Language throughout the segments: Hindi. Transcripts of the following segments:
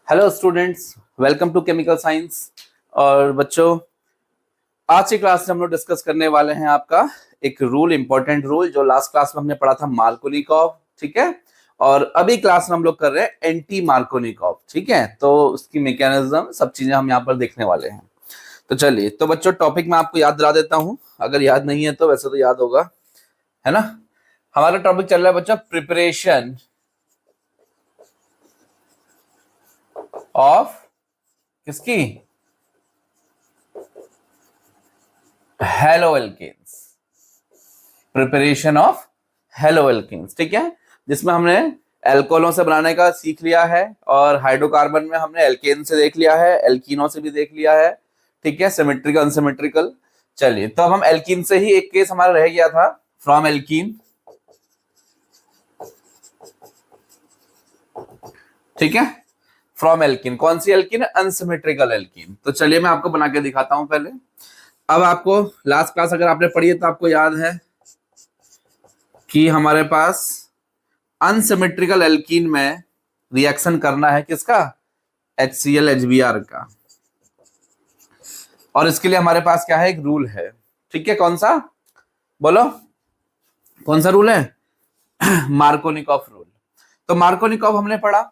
Hello students, welcome to chemical science. और बच्चों, आज की क्लास में हम लोग डिस्कस करने वाले हैं आपका एक रूल, इंपॉर्टेंट रूल जो लास्ट क्लास में हमने पढ़ा था, मार्कोनिकॉव। ठीक है। और अभी क्लास में हम लोग कर रहे हैं एंटी मार्कोनिकॉव। ठीक है, तो उसकी मैकेनिज्म सब चीजें हम यहाँ पर देखने वाले हैं। तो चलिए, तो बच्चों टॉपिक मैं आपको याद दिला देता हूँ, अगर याद नहीं है तो, वैसे तो याद होगा, है ना। हमारा टॉपिक चल रहा है बच्चों, प्रिपरेशन ऑफ किसकी, halo alkanes. Preparation of halo alkanes, ठीक है, जिसमें हमने एल्कोहलों से बनाने का सीख लिया है, और हाइड्रोकार्बन में हमने एल्केन से देख लिया है, एल्कीनों से भी देख लिया है। ठीक है, सिमेट्रिकल अनसिमेट्रिकल। चलिए, तो अब हम एल्कीन से ही, एक केस हमारा रह गया था, फ्रॉम एल्कीन। ठीक है, फ्रॉम एल्कीन। कौन सी एल्कीन? Unsymmetrical alkene. तो चलिए मैं आपको बना के दिखाता हूं पहले। अब आपको लास्ट क्लास अगर आपने पढ़ी है तो आपको याद है कि हमारे पास अनसिमेट्रिकल एल्कीन में रिएक्शन करना है किसका? HCl HBr का। और इसके लिए हमारे पास क्या है? एक रूल है। ठीक है, कौन सा? बोलो, कौन सा रूल है? Markovnikov rule. तो मार्कोनिकॉफ हमने पढ़ा।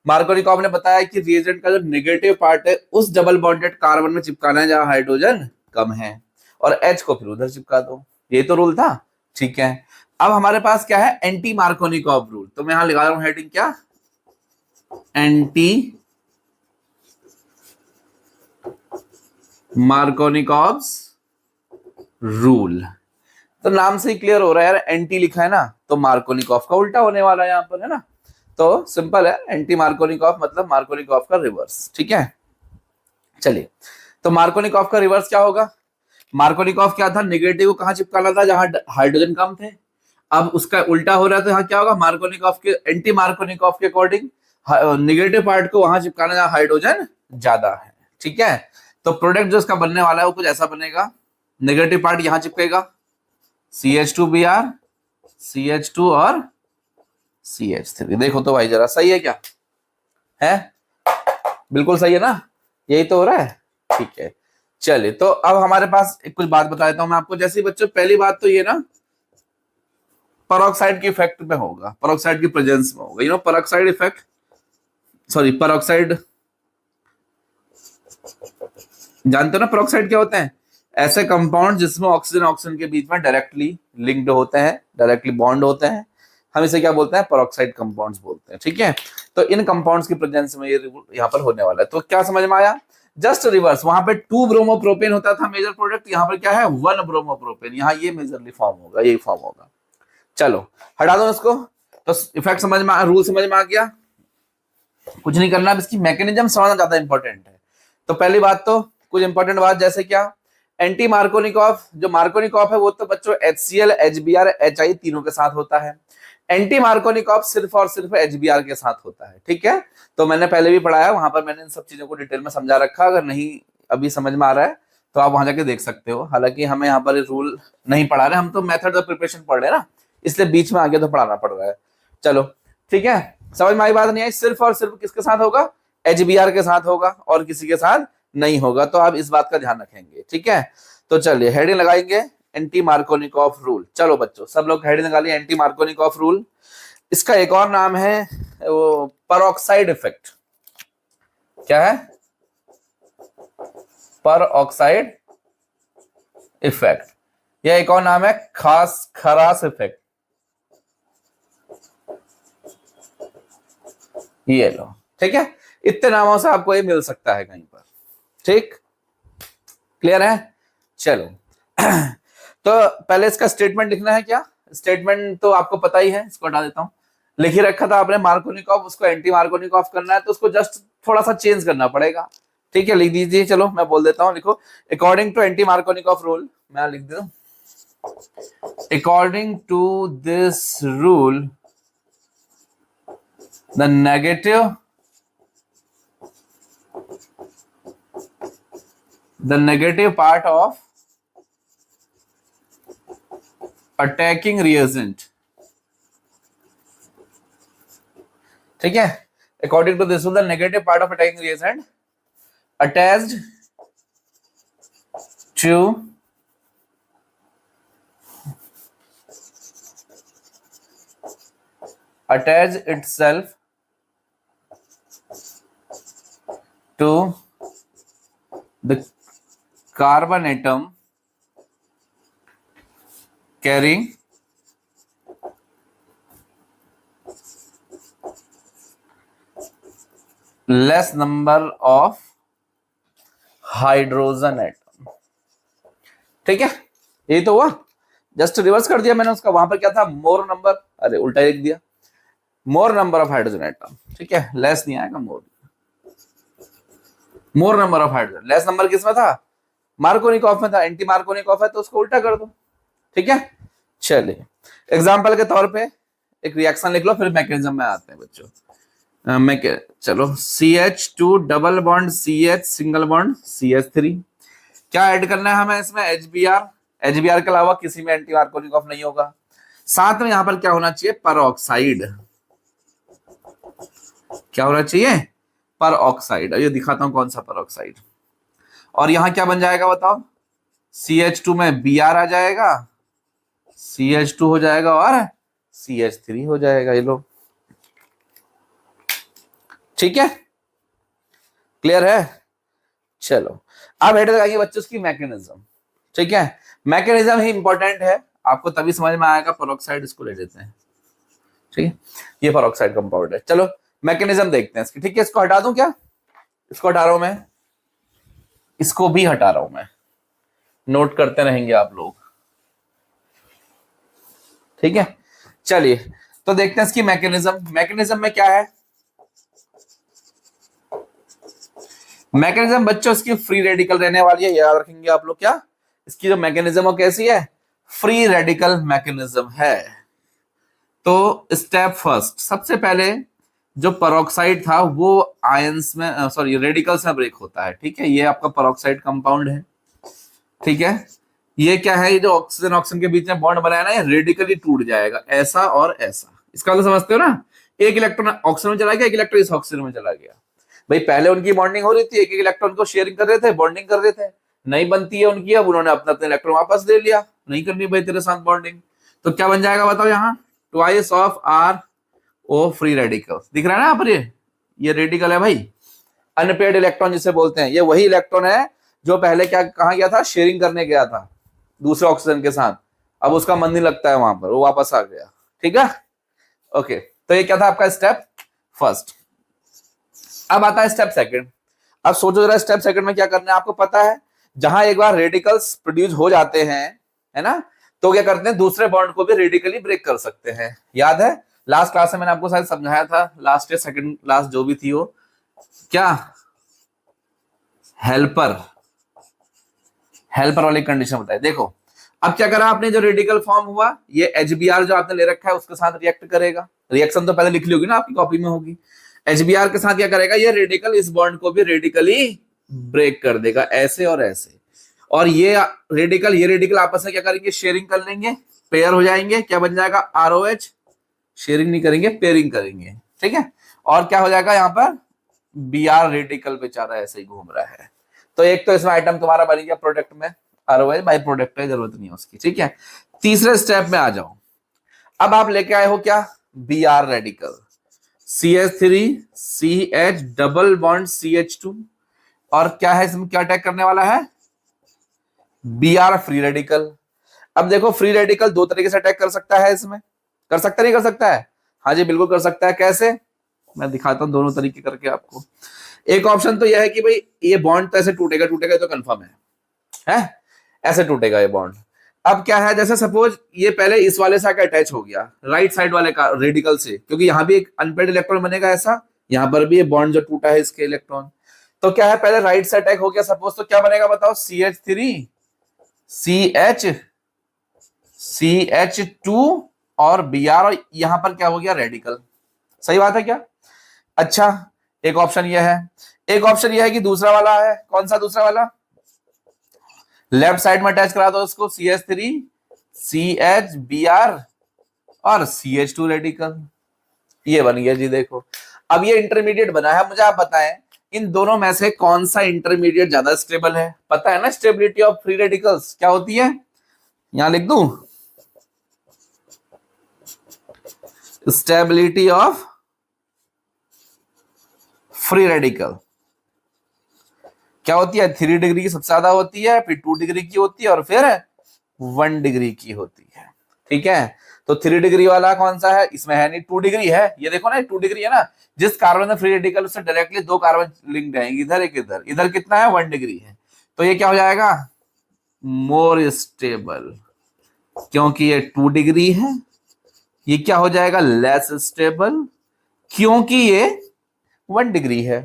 मार्कोनिकॉफ ने बताया कि रिएजेंट का जो नेगेटिव पार्ट है उस डबल बॉन्डेड कार्बन में चिपकाना है जहां हाइड्रोजन कम है, और H को फिर उधर चिपका दो। ये तो रूल था। ठीक है, अब हमारे पास क्या है? Anti Markovnikov rule. तो मैं यहां लगा रहा हूं हेडिंग, क्या? Anti Markovnikov rule. तो नाम से ही क्लियर हो रहा है यार, एंटी लिखा है ना, तो मार्कोनिकॉफ का उल्टा होने वाला है यहां पर, है ना। तो सिंपल है, एंटी मार्कोनिकॉफ मतलब मार्कोनिकॉफ का रिवर्स। ठीक है, चलिए, तो मार्कोनिकॉफ का रिवर्स क्या होगा? मार्कोनिकॉफ क्या था? नेगेटिव को कहां चिपकाना था? जहां हाइड्रोजन कम थे। अब उसका उल्टा हो रहा है, तो यहाँ क्या होगा? मार्कोनिकॉफ के, एंटी मार्कोनिकॉफ के अकॉर्डिंग नेगेटिव पार्ट को वहां चिपकाना जहां हाइड्रोजन ज्यादा है। ठीक है, तो प्रोडक्ट जो इसका बनने वाला है वो कुछ ऐसा बनेगा। नेगेटिव पार्ट यहां चिपकेगा, CH2Br, CH2 और CH3। देखो तो भाई जरा, सही है क्या? है, बिल्कुल सही है ना, यही तो हो रहा है। ठीक है, चलिए, तो अब हमारे पास एक कुछ बात बता देता हूं मैं आपको। जैसे बच्चों, पहली बात तो ये ना, पेरोक्साइड की इफेक्ट में होगा, पेरोक्साइड की प्रेजेंस में होगा। पेरोक्साइड इफेक्ट, सॉरी, पेरोक्साइड, जानते हो ना पेरोक्साइड क्या होते हैं? ऐसे कंपाउंड जिसमें ऑक्सीजन ऑक्सीजन के बीच में डायरेक्टली लिंक्ड होते हैं, डायरेक्टली बॉन्ड होते हैं, हम इसे क्या बोलते हैं? पेरोक्साइड कंपाउंड्स बोलते हैं। ठीक है, तो इन कंपाउंड्स की प्रेजेंस में ये यहाँ पर होने वाला है। तो क्या समझ में आया? जस्ट रिवर्स, वहां पे 2 ब्रोमोप्रोपेन होता था मेजर प्रोडक्ट, यहाँ पर क्या है? 1 ब्रोमोप्रोपेन। यहाँ ये मेजरली फॉर्म होगा, यही फॉर्म होगा। चलो, हटा दो इसको। तो इफेक्ट समझ में, रूल समझ में आ गया। कुछ नहीं करना, अब इसकी मैकेनिज्म समझना ज्यादा इंपॉर्टेंट है। तो पहली बात तो कुछ इंपॉर्टेंट बात, जैसे क्या? एंटी मार्कोनिकॉफ, जो मार्कोनिकॉफ है वो तो बच्चों HCl HBr HI तीनों के साथ होता है। एंटी मार्कोनिकॉफ सिर्फ और सिर्फ HBr के साथ होता है। ठीक है, तो मैंने पहले भी पढ़ाया, वहां पर मैंने इन सब चीजों को डिटेल में समझा रखा। अगर नहीं अभी समझ में आ रहा है तो आप वहां जाके देख सकते हो। हालांकि हमें यहाँ पर रूल नहीं पढ़ा रहे, हम तो मेथड ऑफ प्रिपरेशन पढ़ रहे हैं ना, इसलिए बीच में आगे तो पढ़ाना पड़ रहा है। चलो, ठीक है, समझ में आई बात? नहीं आई? सिर्फ और सिर्फ किसके साथ होगा? HBr के साथ होगा, और किसी के साथ नहीं होगा। तो आप इस बात का ध्यान रखेंगे। ठीक है, तो चलिए हेडिंग लगाएंगे, एंटी मार्कोनिकॉफ रूल। चलो बच्चों, सब लोग हेडिंग लगा लिए, एंटी मार्कोनिकॉफ रूल। इसका एक और नाम है वो पेरोक्साइड इफेक्ट। क्या है? Peroxide effect. यह एक और नाम है खास खरास इफेक्ट। ये लो, ठीक है, इतने नामों से आपको ये मिल सकता है कहीं पर। ठीक, क्लियर है? चलो, तो पहले इसका स्टेटमेंट लिखना है। क्या स्टेटमेंट? तो आपको पता ही है, इसको हटा देता हूं। लिख ही रखा था आपने, मार्कोनिकॉफ, उसको एंटी मार्कोनिकॉफ करना है, तो उसको जस्ट थोड़ा सा चेंज करना पड़ेगा। ठीक है, लिख दीजिए। चलो मैं बोल देता हूं, लिखो, according to anti Markovnikov rule. मैं लिख देता हूं, according to this rule the negative part of attacking reagent. ठीक है, According to this rule, the negative part of attacking reagent attached to attach itself to the carbon atom carrying less number of hydrogen atom. ठीक है, यही तो हुआ, जस्ट रिवर्स कर दिया मैंने उसका। वहां पर क्या था, मोर नंबर, अरे उल्टा लिख दिया, मोर नंबर ऑफ हाइड्रोजन एटम। ठीक है, लेस नहीं आएगा, मोर number of hydrogen. Less number किसमें था, मार्कोनिकॉफ में था, एंटी मार्कोनिकॉफ है तो उसको उल्टा कर दो। ठीक है, चलिए एग्जाम्पल के तौर पे एक रिएक्शन लिख लो, फिर मैकेनिज्म में आते हैं बच्चों। चलो CH2 double bond CH single bond CH3, क्या ऐड करना है हमें इसमें, HBr के अलावा किसी में एंटी मार्कोनिकॉफ नहीं होगा। साथ में यहां पर क्या होना चाहिए, परऑक्साइड। क्या होना चाहिए, परऑक्साइड। ये दिखाता हूं कौन सा परऑक्साइड। और यहां क्या बन जाएगा बताओ, CH2 में Br आ जाएगा, CH2 हो जाएगा और CH3 हो जाएगा। ये लो, ठीक है, क्लियर है। चलो अब हेड लगाइए बच्चों उसकी मैकेनिज्म। ठीक है, मैकेनिज्म ही इंपॉर्टेंट है, आपको तभी समझ में आएगा। परऑक्साइड इसको ले लेते हैं, ठीक है, ये परऑक्साइड कंपाउंड है। चलो मैकेनिज्म देखते हैं इसकी। ठीक है, इसको हटा दूं क्या, इसको हटा रहा हूं मैं, इसको भी हटा रहा हूं मैं, नोट करते रहेंगे आप लोग। ठीक है, चलिए तो देखते हैं इसकी मैकेनिज्म। मैकेनिज्म में क्या है, मैकेनिज्म बच्चों इसकी फ्री रेडिकल रहने वाली है, याद रखेंगे आप लोग। क्या इसकी जो मैकेनिज्म वो कैसी है, फ्री रेडिकल मैकेनिज्म है। तो स्टेप फर्स्ट, सबसे पहले जो परऑक्साइड था वो आयंस में, सॉरी रेडिकल्स में ब्रेक होता है। ठीक है, ये आपका परऑक्साइड कंपाउंड है। ठीक है, ये क्या है, ये जो ऑक्सीजन ऑक्सीजन के बीच में बॉन्ड बनाया ना, ये रेडिकली टूट जाएगा, ऐसा और ऐसा। इसका मतलब समझते हो ना, एक इलेक्ट्रॉन ऑक्सीजन में चला गया, एक इलेक्ट्रॉन इस ऑक्सीजन में चला गया। भाई पहले उनकी बॉन्डिंग हो रही थी, एक एक इलेक्ट्रॉन को शेयरिंग कर रहे थे, बॉन्डिंग कर रहे थे, नहीं बनती है उनकी, अब उन्होंने अपना अपने इलेक्ट्रॉन वापस ले लिया, नहीं करनी भाई तेरे साथ बॉन्डिंग। तो क्या बन जाएगा बताओ, यहाँ twice of RO free radical दिख रहा है ना यहाँ पर, ये रेडिकल है भाई, अनपेयर्ड इलेक्ट्रॉन जिसे बोलते हैं। ये वही इलेक्ट्रॉन है जो पहले क्या कहा गया था, शेयरिंग करने गया था दूसरे ऑक्सीजन के साथ, अब उसका मन नहीं लगता है वहां पर, वो वापस आ गया। ठीक है, ओके, तो ये क्या था आपका स्टेप फर्स्ट। अब आता है स्टेप सेकंड। अब सोचो जरा, स्टेप सेकंड में क्या करना है, आपको पता है, जहां एक बार रेडिकल्स प्रोड्यूस हो जाते हैं, है ना, तो क्या करते हैं, दूसरे बॉन्ड को भी रेडिकली ब्रेक कर सकते हैं। याद है लास्ट क्लास में मैंने आपको शायद समझाया था, लास्ट या सेकंड क्लास जो भी थी वो, क्या हेल्पर वाली कंडीशन बताई। देखो अब क्या करा आपने, जो रेडिकल फॉर्म हुआ, ये HBr जो आपने ले रखा है उसके साथ रिएक्ट करेगा। रिएक्शन तो पहले लिख ली होगी ना, आपकी कॉपी में होगी। HBr के साथ क्या करेगा, ये रेडिकल इस बॉन्ड को भी रेडिकली ब्रेक कर देगा, ऐसे और ऐसे। और ये रेडिकल आपस में क्या करेंगे, शेयरिंग कर लेंगे, पेयर हो जाएंगे। क्या बन जाएगा, ROH, शेयरिंग नहीं करेंगे, पेयरिंग करेंगे। ठीक है, और क्या हो जाएगा, यहाँ पर Br रेडिकल बेचारा ऐसे ही घूम रहा है। तो एक तो इसमें आइटम तुम्हारा बन गया प्रोडक्ट में, ROH बाई प्रोडक्ट है, जरूरत नहीं है उसकी। ठीक है, तीसरे स्टेप में आ जाओ। अब आप लेके आए हो क्या, Br radical, CH3 CH double bond CH2, और क्या है इसमें, क्या अटैक करने वाला है, Br फ्री रेडिकल। अब देखो फ्री रेडिकल दो तरीके से अटैक कर सकता है, इसमें कर सकता नहीं कर सकता है, हाँ जी बिल्कुल कर सकता है। कैसे, मैं दिखाता हूं दोनों तरीके करके आपको। एक ऑप्शन तो यह है कि भाई ये बॉन्ड तो ऐसे टूटेगा तो कंफर्म है, ऐसे टूटेगा ये बॉन्ड। अब क्या है, जैसे सपोज ये पहले इस वाले से आकर अटैच हो गया राइट साइड वाले का रेडिकल से, क्योंकि यहाँ भी एक अनपेयर्ड इलेक्ट्रॉन बनेगा ऐसा, यहाँ पर भी ये बॉन्ड जो टूटा है इसके इलेक्ट्रॉन, तो क्या है पहले राइट से अटैक हो गया सपोज, तो क्या बनेगा बताओ, CH3 CH2 और Br, और यहां पर क्या हो गया, रेडिकल। सही बात है क्या। अच्छा एक ऑप्शन यह है, एक ऑप्शन यह है कि दूसरा वाला है, कौन सा दूसरा वाला, लेफ्ट साइड में अटैच करा दो उसको, CH3 CH Br और CH2 रेडिकल, ये बन गया जी। देखो अब ये इंटरमीडिएट बना है, मुझे आप बताएं इन दोनों में से कौन सा इंटरमीडिएट ज्यादा स्टेबल है? पता है ना स्टेबिलिटी ऑफ फ्री रेडिकल्स क्या होती है, यहां लिख दूं, स्टेबिलिटी ऑफ फ्री रेडिकल क्या होती है? 3 डिग्री की सबसे ज्यादा होती है, फिर 2 डिग्री की होती है और फिर 1 डिग्री की होती है। ठीक है, तो 3 डिग्री वाला कौन सा है? इसमें है नहीं, 2 डिग्री है, ये देखो ना 2 डिग्री है ना, जिस कार्बन में फ्री रेडिकल उससे डायरेक्टली 2 कार्बन लिंक्ड है, इधर एक इधर, इधर कितना है? 1 डिग्री है, तो ये क्या हो जाएगा? मोर स्टेबल, क्योंकि ये 2 डिग्री है। ये क्या हो जाएगा? लेस स्टेबल, क्योंकि ये 1 डिग्री है।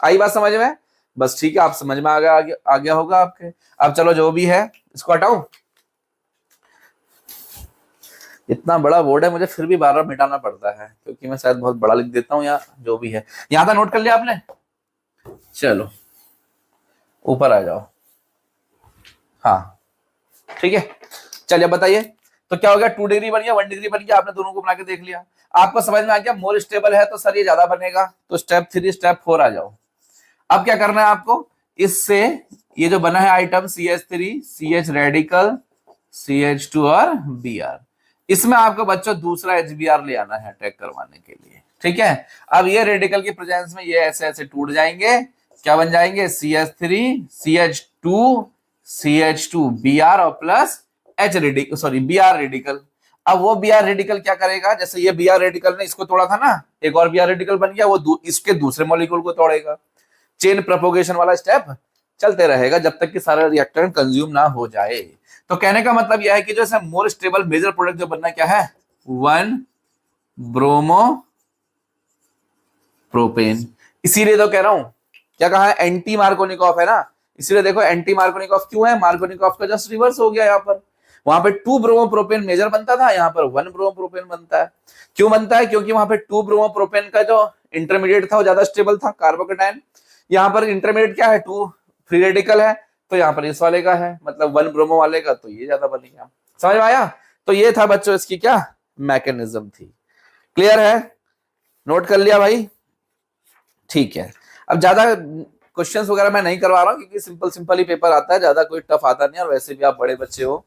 आई बात समझ में? बस ठीक है, आप समझ में आ गया होगा आपके। अब चलो जो भी है इसको हटाऊं, इतना बड़ा बोर्ड है मुझे फिर भी बार बार मिटाना पड़ता है, क्योंकि मैं शायद बहुत बड़ा लिख देता हूँ, या जो भी है यहां तक नोट कर लिया आपने। चलो ऊपर आ जाओ। हाँ ठीक है, चलिए बताइए, तो क्या हो गया? 2 डिग्री बन गया, 1 डिग्री बन गया, आपने दोनों को बना के देख लिया, आपको समझ में आ गया मोर स्टेबल है तो सर ये ज्यादा बनेगा, तो स्टेप 3 स्टेप 4 आ जाओ। अब क्या करना है आपको? इससे ये जो बना है item CH3 CH radical CH2 और Br, इसमें आपको बच्चों दूसरा HBr ले आना है अटैक करवाने के लिए। ठीक है, अब ये रेडिकल की प्रेजेंस में ये ऐसे ऐसे टूट जाएंगे, क्या बन जाएंगे? CH3 CH2 CH2 Br और plus H radical, sorry Br radical. अब वो Br रेडिकल क्या करेगा? जैसे ये Br रेडिकल ने इसको तोड़ा था ना, एक और Br रेडिकल बन गया, वो इसके दूसरे मॉलिक्यूल को तोड़ेगा। चेन प्रोपोगेशन वाला स्टेप चलते रहेगा जब तक कि सारा रिएक्टेंट कंज्यूम ना हो जाए। तो कहने का मतलब यह है कि जो मोर स्टेबल मेजर प्रोडक्ट जो बनना क्या है? 1 ब्रोमो प्रोपेन। इसीलिए तो कह रहा हूं, क्या कहा है? एंटी मार्कोनिकॉफ है ना, इसीलिए देखो एंटी मार्कोनिकॉफ क्यों है? मार्कोनिकॉफ का जस्ट रिवर्स हो गया यहाँ पर। वहां पे 2 ब्रोमो प्रोपेन मेजर बनता था, यहाँ पर 1 ब्रोमो प्रोपेन बनता है। क्यों बनता है? क्योंकि वहां पे 2 ब्रोमो प्रोपेन का जो इंटरमीडिएट था वो ज्यादा स्टेबल था, कार्बोकेटाइन। यहाँ पर इंटरमीडिएट क्या है? 2 फ्री रेडिकल है, तो यहाँ पर इस वाले का है, मतलब 1 ब्रोमो वाले का, तो ये ज्यादा बनेगा। समझ में आया? तो ये था बच्चों इसकी क्या मैकेनिज्म थी। क्लियर है? नोट कर लिया भाई? ठीक है, अब ज्यादा क्वेश्चंस वगैरह मैं नहीं करवा रहा हूँ, क्योंकि सिंपल सिंपल ही पेपर आता है, ज्यादा कोई टफ आता नहीं, और वैसे भी आप बड़े बच्चे हो,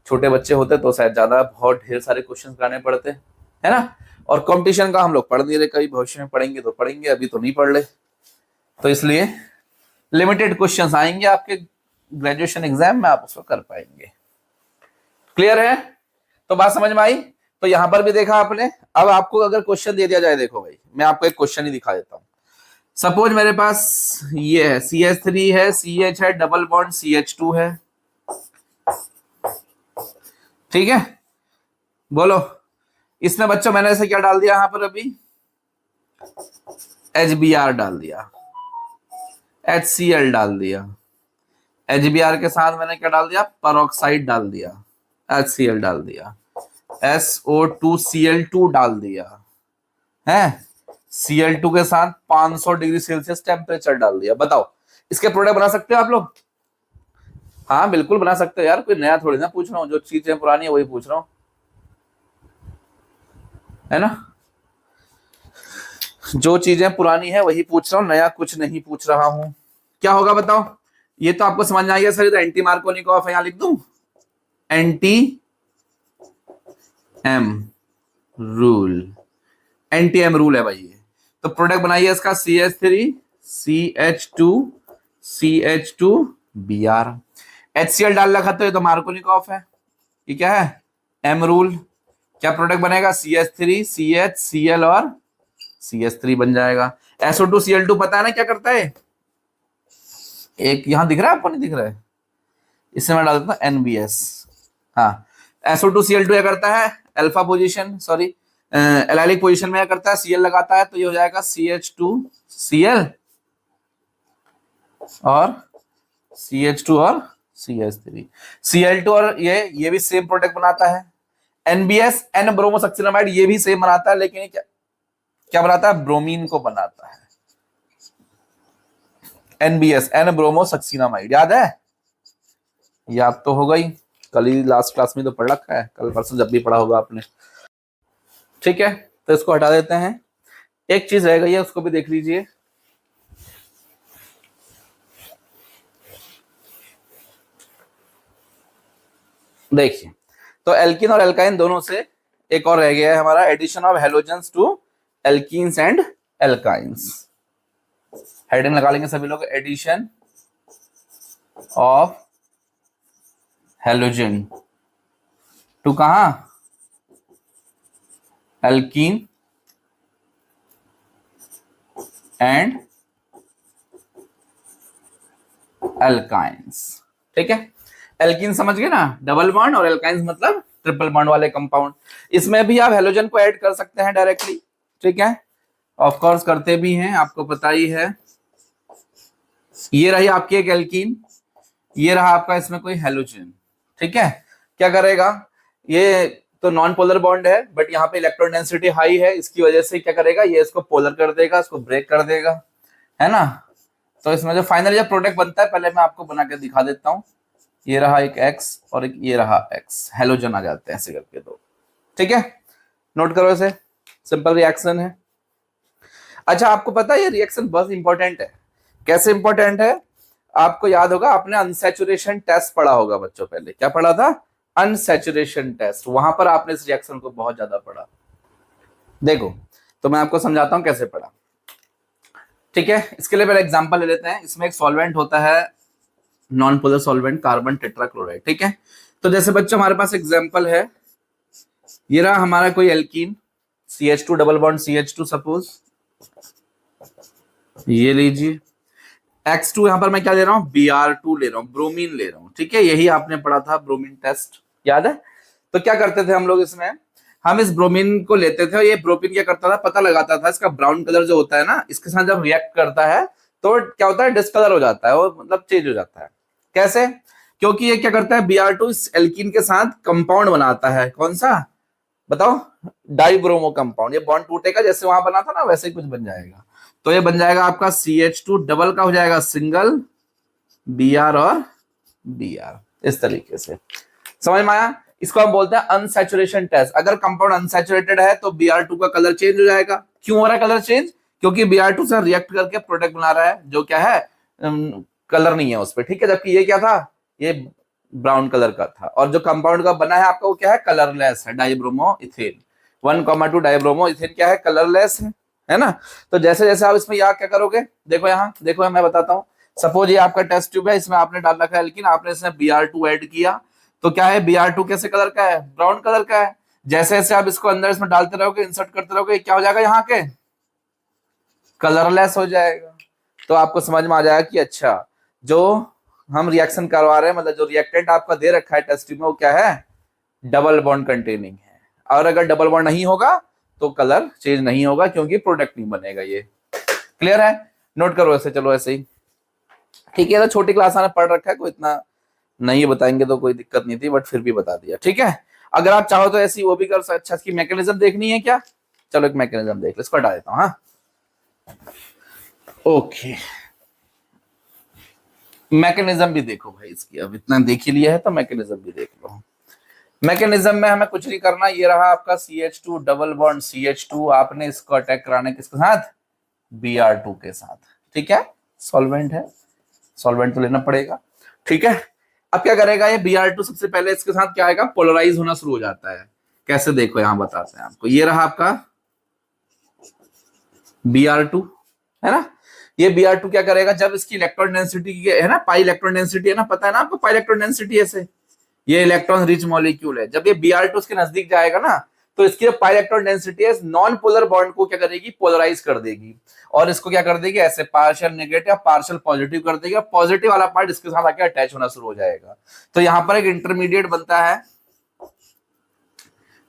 छोटे बच्चे होते तो शायद ज्यादा बहुत ढेर सारे क्वेश्चंस कराने पड़ते, है ना। और कंपटीशन का हम लोग पढ़ नहीं रहे, कभी भविष्य में पढ़ेंगे तो पढ़ेंगे, अभी तो नहीं पढ़ रहे, तो इसलिए लिमिटेड क्वेश्चंस आएंगे आपके ग्रेजुएशन एग्जाम में, आप उसको कर पाएंगे। क्लियर है? तो बात समझ में आई? तो यहां पर भी देखा आपने। अब आपको अगर क्वेश्चन दे दिया जाए, देखो भाई मैं आपको एक क्वेश्चन ही दिखा देता हूं। सपोज मेरे पास ये है CH3 है, CH है, डबल बॉन्ड CH2 है। ठीक है, बोलो इसमें बच्चों मैंने ऐसे क्या डाल दिया यहां पर? अभी HBr डाल दिया, HCl डाल दिया, HBr के साथ मैंने क्या डाल दिया? परऑक्साइड डाल दिया, HCl डाल दिया, SO2Cl2 डाल दिया है, Cl2 के साथ 500 डिग्री सेल्सियस टेम्परेचर डाल दिया। बताओ इसके प्रोडक्ट बना सकते हो आप लोग? हाँ बिल्कुल बना सकते हो यार, कोई नया थोड़ी ना पूछ रहा हूँ, जो चीजें पुरानी है वही पूछ रहा हूँ, है ना। जो चीजें पुरानी है वही पूछ रहा हूँ, नया कुछ नहीं पूछ रहा हूँ। क्या होगा बताओ? ये तो आपको समझ में आ गया सर, तो एंटी मार्कोनिकॉफ है, यहां लिख दूं anti M rule, anti M rule है भाई ये। तो प्रोडक्ट बनाइए इसका CH3 CH2 CH2 Br, HCl डाल रखा तो ये तो मार्कोनिकॉफ है, ये क्या है? M rule. क्या प्रोडक्ट बनेगा? CH3 CH Cl और CH3 बन जाएगा। SO2Cl2 पता है ना क्या करता है? एक यहां दिख रहा है आपको? नहीं दिख रहा है? इससे मैं डाल देता हूं NBS। हाँ, SO2Cl2 क्या करता है? Alpha position, sorry allylic position में क्या करता है? Cl लगाता है, तो ये हो जाएगा CH2Cl और CH2 और CH3, Cl2 और ये भी सेम प्रोडक्ट बनाता है। NBS N ब्रोमोसक्सिनामाइड ये भी सेम बनाता है, लेकिन क्या क्या बनाता है? ब्रोमीन को बनाता है। NBS N ब्रोमोसक्सिनामाइड याद है? याद तो होगा ही, कल ही लास्ट क्लास में तो पढ़ रखा है, कल परसों जब भी पढ़ा होगा आपने। ठीक है, तो इसको हटा देते हैं। एक चीज रह गई है, उसको भी देख लीजिए। देखिए, तो एल्किन और एल्काइन दोनों से एक और रह गया है हमारा, addition of halogens to alkenes and alkynes. Heading लगा लेंगे सभी लोग, एडिशन ऑफ हेलोजन टू कहां, एल्कीन एंड एल्काइंस। ठीक है, एल्कीन समझ गए ना, डबल बॉन्ड, और एल्काइंस मतलब ट्रिपल बॉन्ड वाले कंपाउंड। इसमें भी आप हेलोजन को ऐड कर सकते हैं डायरेक्टली, ठीक है, ऑफ कोर्स करते भी हैं, आपको पता ही है। ये रही आपकी एक एल्कीन, ये रहा आपका इसमें कोई हेलोजन। ठीक है, क्या करेगा, ये तो नॉन पोलर बॉन्ड है, बट यहाँ पे इलेक्ट्रॉन डेंसिटी हाई है, इसकी वजह से क्या करेगा, ये इसको पोलर कर देगा, इसको ब्रेक कर देगा, है ना। तो इसमें जो फाइनली जब प्रोडक्ट बनता है, पहले मैं आपको बना के दिखा देता हूँ। ये रहा एक X और एक ये रहा X, हेलोजन आ जाते हैं ऐसे करके दो। ठीक है, नोट करो इसे, सिंपल रिएक्शन है। अच्छा, आपको पता है ये रिएक्शन बहुत इंपॉर्टेंट है। कैसे इंपॉर्टेंट है, आपको याद होगा, आपने अनसैचुरेशन टेस्ट पढ़ा होगा बच्चों, पहले क्या पढ़ा था, अनसैचुरेशन टेस्ट, वहां पर आपने इस रिएक्शन को बहुत ज्यादा पढ़ा। देखो, तो मैं आपको समझाता हूं कैसे पढ़ा। ठीक है, इसके लिए पहले एग्जांपल ले लेते हैं। इसमें एक सॉल्वेंट होता है, non polar solvent, carbon tetrachloride. ठीक है, तो जैसे बच्चों हमारे पास एग्जांपल है, ये रहा हमारा कोई alkene, CH2 double bond CH2 suppose, ये लीजिए। X2 यहां पर मैं क्या ले रहा हूं, Br2 ले रहा हूं, ब्रोमीन ले रहा हूं। ठीक है, यही आपने पढ़ा था ब्रोमीन टेस्ट, याद है। तो क्या करते थे हम लोग इसमें, हम इस ब्रोमीन को लेते थे और ये ब्रोमीन क्या करता था, पता लगाता था, इसका ब्राउन कलर जो होता है ना, इसके साथ जब रिएक्ट करता है तो क्या होता है, डिस्कलर हो जाता है, वो मतलब चेंज हो जाता है। कैसे, क्योंकि ये क्या करता है, Br2 इस एल्कीन के साथ कंपाउंड बनाता है, कौन सा बताओ, डाइब्रोमो कंपाउंड। ये बॉन्ड टूटेगा, जैसे वहां बना था ना, वैसे ही कुछ बन जाएगा। तो ये बन जाएगा आपका CH2 डबल का हो जाएगा सिंगल, Br और Br, इस तरीके से। समझ में आया, इसको हम बोलते हैं अनसैचुरेशन टेस्ट। अगर कंपाउंड अनसैचुरेटेड है तो Br2 का कलर चेंज हो जाएगा। क्यों हो रहा है कलर चेंज, क्योंकि Br2 से रिएक्ट करके प्रोडक्ट बना रहा है जो क्या है, कलर नहीं है उस पर। ठीक है, जबकि ये क्या था, ये ब्राउन कलर का था, और जो कंपाउंड का बना है आपका वो क्या है, कलरलेस है, डाइब्रोमो इथेन। 1,2 डाइब्रोमो इथेन क्या है, कलरलेस है ना। तो जैसे जैसे आप इसमें यहाँ क्या करोगे, देखो यहाँ देखो, मैं बताता हूँ। सपोज ये आपका टेस्ट ट्यूब है, इसमें आपने डाल रखा है एल्कीन, आपने इसमें Br2 ऐड किया, तो क्या है, Br2 कैसे कलर का है, ब्राउन कलर का है। जैसे जैसे आप इसको अंदर इसमें डालते रहोगे, इंसर्ट करते रहोगे, क्या हो जाएगा, यहाँ के कलरलेस हो जाएगा। तो आपको समझ में आ जाएगा कि अच्छा, जो हम रिएक्शन करवा रहे हैं, मतलब जो रिएक्टेंट आपका दे रखा है टेस्ट ट्यूब में, वो क्या है, डबल बॉन्ड कंटेनिंग है। और अगर डबल बॉन्ड नहीं होगा तो कलर चेंज नहीं होगा, क्योंकि प्रोडक्ट नहीं बनेगा। ये क्लियर है, नोट करो ऐसे, चलो ऐसे ही। ठीक है, तो छोटी क्लास में पढ़ रखा है, कोई इतना नहीं बताएंगे तो कोई दिक्कत नहीं थी, बट फिर भी बता दिया। ठीक है, अगर आप चाहो तो ऐसी वो भी कर सकते। अच्छा, इसकी मैकेनिज्म देखनी है क्या, चलो एक मैकेनिज्म देख लो, इसको हटा देता हूँ। हाँ, ओके, मैकेनिज्म भी देखो भाई इसकी, अब इतना देख ही लिया है तो मैकेनिज्म भी देख लो। मैकेनिज्म में हमें कुछ नहीं करना, ये रहा आपका CH2 डबल बॉन्ड CH2, आपने इसको अटैक कराना है किसके साथ, Br2 के साथ। ठीक है, सॉल्वेंट है, सॉल्वेंट तो लेना पड़ेगा। ठीक है, अब क्या करेगा ये Br2, सबसे पहले इसके साथ क्या आएगा, पोलराइज होना शुरू हो जाता है। कैसे, देखो यहां बताते हैं आपको। ये रहा आपका Br2, है ना। ये Br2 क्या करेगा, जब इसकी इलेक्ट्रॉन डेंसिटी है ना, पाई इलेक्ट्रॉन डेंसिटी है ना, पता है ना आपको पाई इलेक्ट्रॉन डेंसिटी ऐसे, ये इलेक्ट्रॉन रिच मॉलिक्यूल है। जब ये Br2 इसके नजदीक जाएगा ना, तो इसकी पाई इलेक्ट्रॉन डेंसिटी है, नॉन पोलर बॉन्ड को क्या करेगी, पोलराइज कर देगी, और इसको क्या कर देगी, ऐसे पार्शियल नेगेटिव पार्शियल पॉजिटिव कर देगी, पॉजिटिव वाला पार्ट इसके साथ आके अटैच होना शुरू हो जाएगा। तो यहां पर एक इंटरमीडिएट बनता है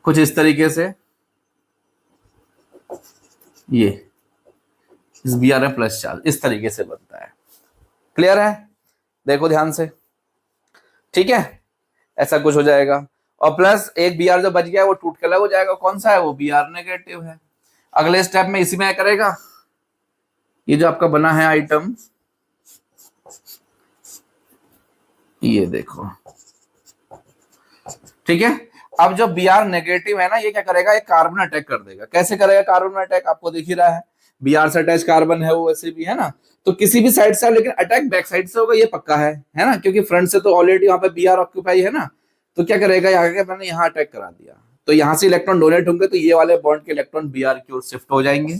कुछ इस तरीके से, ये इस Br प्लस चार्ज इस तरीके से बनता है। क्लियर है, देखो ध्यान से। ठीक है, ऐसा कुछ हो जाएगा, और प्लस एक Br जो बच गया वो टूट के अलग हो जाएगा, कौन सा है वो, Br नेगेटिव है। अगले स्टेप में इसी में क्या करेगा, ये जो आपका बना है आइटम, ये देखो। ठीक है, अब जो Br नेगेटिव है ना, ये क्या करेगा, ये कार्बन अटैक कर देगा। कैसे करेगा कार्बन अटैक, आपको दिख ही रहा है। Br से अटैच कार्बन है वो वैसे भी, है ना। तो किसी भी साइड से, लेकिन अटैक बैक साइड से होगा, ये पक्का है ना, क्योंकि फ्रंट से तो ऑलरेडी वहां पे Br ऑक्यूपाई है ना। तो क्या करेगा, यहाँ के मैंने यहाँ अटैक करा दिया, तो यहाँ से इलेक्ट्रॉन डोनेट होंगे, तो ये वाले बॉन्ड के इलेक्ट्रॉन Br की ओर शिफ्ट हो जाएंगे।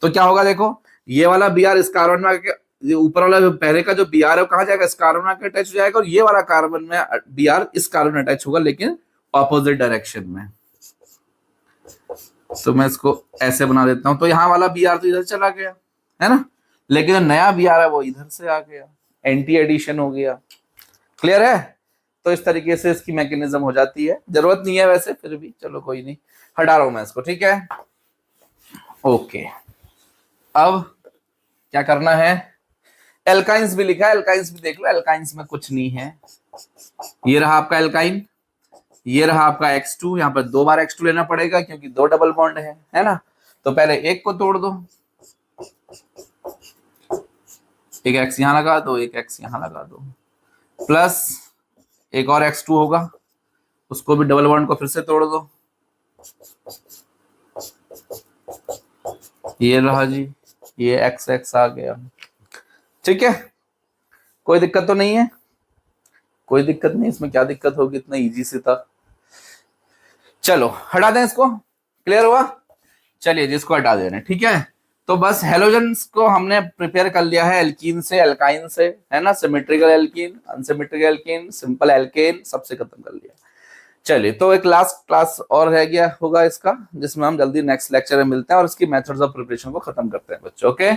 तो क्या होगा देखो, ये वाला Br इस कार्बन में आके, ये ऊपर वाला पहले का जो Br है वो कहाँ जाएगा, इस कार्बन में आके अटैच हो जाएगा, और ये वाला कार्बन में Br इस कार्बन में अटैच होगा, लेकिन ऑपोजिट डायरेक्शन में। तो मैं इसको ऐसे बना देता हूं, तो यहाँ वाला Br तो इधर चला गया, है ना, लेकिन जो नया Br है वो इधर से आ गया, एंटी एडिशन हो गया। क्लियर है। तो इस तरीके से इसकी मैकेनिज्म हो जाती है, जरूरत नहीं है वैसे, फिर भी चलो कोई नहीं, हटा रहा हूं मैं इसको, ठीक है। ओके, अब क्या करना है, एल्काइंस भी लिखा है, एल्काइंस भी देख लो। एल्काइंस में कुछ नहीं है, ये रहा आपका एल्काइन, ये रहा आपका X2, यहाँ पर 2 बार X2 लेना पड़ेगा क्योंकि 2 डबल बॉन्ड है ना। तो पहले एक को तोड़ दो, एक X यहां लगा दो, एक X यहां लगा दो, प्लस एक और X2 होगा, उसको भी डबल बॉन्ड को फिर से तोड़ दो, ये रहा जी, ये XX आ गया। ठीक है, कोई दिक्कत तो नहीं है, कोई दिक्कत नहीं, इसमें क्या दिक्कत होगी, इतना इजी से था। चलो हटा दें इसको, क्लियर हुआ। चलिए जिसको हटा दे रहे हैं, ठीक है। तो बस हेलोजन्स को हमने प्रिपेयर कर लिया है, एल्कीन से, एल्काइन से, है ना, symmetrical alkene, unsymmetrical alkene, simple alkane, सबसे खत्म कर लिया। चलिए, तो एक लास्ट क्लास और रह गया होगा इसका, जिसमें हम जल्दी नेक्स्ट लेक्चर में मिलते हैं और इसकी मेथड्स ऑफ प्रिपरेशन को खत्म करते हैं बच्चों। ओके।